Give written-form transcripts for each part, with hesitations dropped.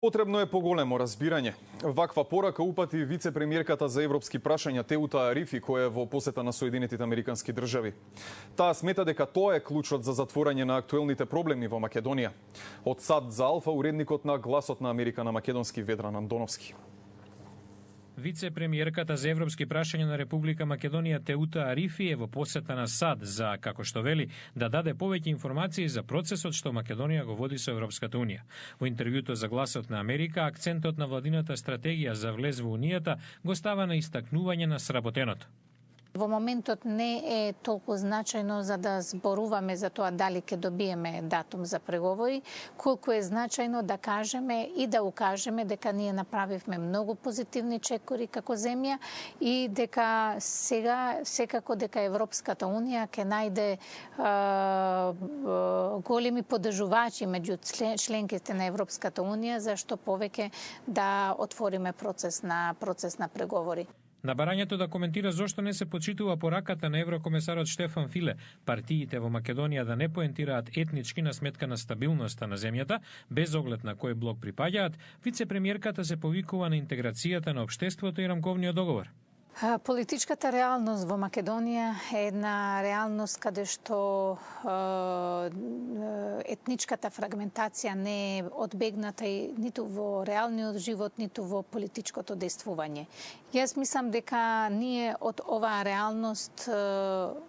Потребно е поголемо разбирање. Ваква порака упати вице-премиерката за европски прашања Теута Арифи, која е во посета на Соединетите Американски држави. Таа смета дека тоа е клучот за затворање на актуелните проблеми во Македонија. Од САД за Алфа, уредникот на Гласот на Америка на македонски Ведран Андоновски. Вице-премиерката за европски прашања на Република Македонија Теута Арифи е во посета на САД за, како што вели, да даде повеќе информации за процесот што Македонија го води со Европската Унија. Во интервјуто за Гласот на Америка, акцентот на владината стратегија за влез во Унијата го става на истакнување на сработеното. Во моментот не е толку значајно за да зборуваме за тоа дали ќе добиеме датум за преговори, колку е значајно да кажеме и да укажеме дека ние направивме многу позитивни чекори како земја и дека сега секако дека Европската Унија ќе најде големи поддржувачи меѓу членките на Европската Унија за што повеќе да отвориме процес на преговори. На барањето да коментира зошто не се почитува пораката на еврокомесарот Штефан Филе, партиите во Македонија да не поентираат етнички на сметка на стабилноста на земјата, без оглед на кој блок припаѓаат, вице-премиерката се повикува на интеграцијата на општеството и рамковниот договор. Политичката реалност во Македонија е една реалност каде што етничката фрагментација не е одбегната и ниту во реалниот живот, ниту во политичкото дејствување. Јас мислам дека ние од оваа реалност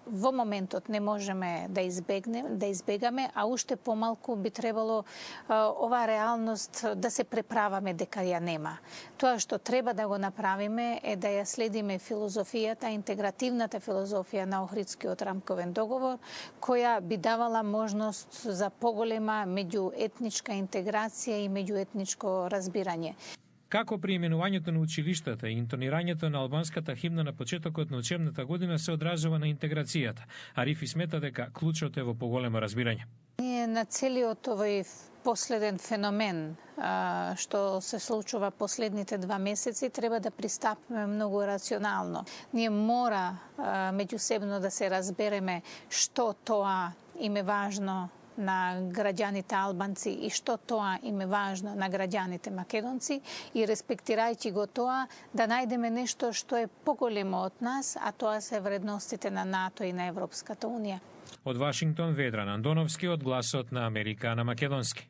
во моментот не можеме да избегаме, а уште помалку би требало оваа реалност да се преправаме дека ја нема. Тоа што треба да го направиме е да ја следиме филозофијата, интегративната филозофија на Охридскиот рамковен договор, која би давала можност за поголема меѓуетничка интеграција и меѓуетничко разбирање. Како при именувањето на училиштата и интонирањето на албанската химна на почетокот на учебната година се одразува на интеграцијата? Арифи смета дека клучот е во поголемо разбирање. Ние на целиот овој последен феномен што се случува последните 2 месеци треба да пристапиме многу рационално. Ние мора меѓусебно да се разбереме што тоа им е важно на граѓаните албанци и што тоа им е важно на граѓаните македонци и респектирајќи го тоа да најдеме нешто што е поголемо од нас, а тоа се вредностите на НАТО и на Европската Унија. Од Вашингтон Ведран Андоновски од Гласот на Америка на македонски.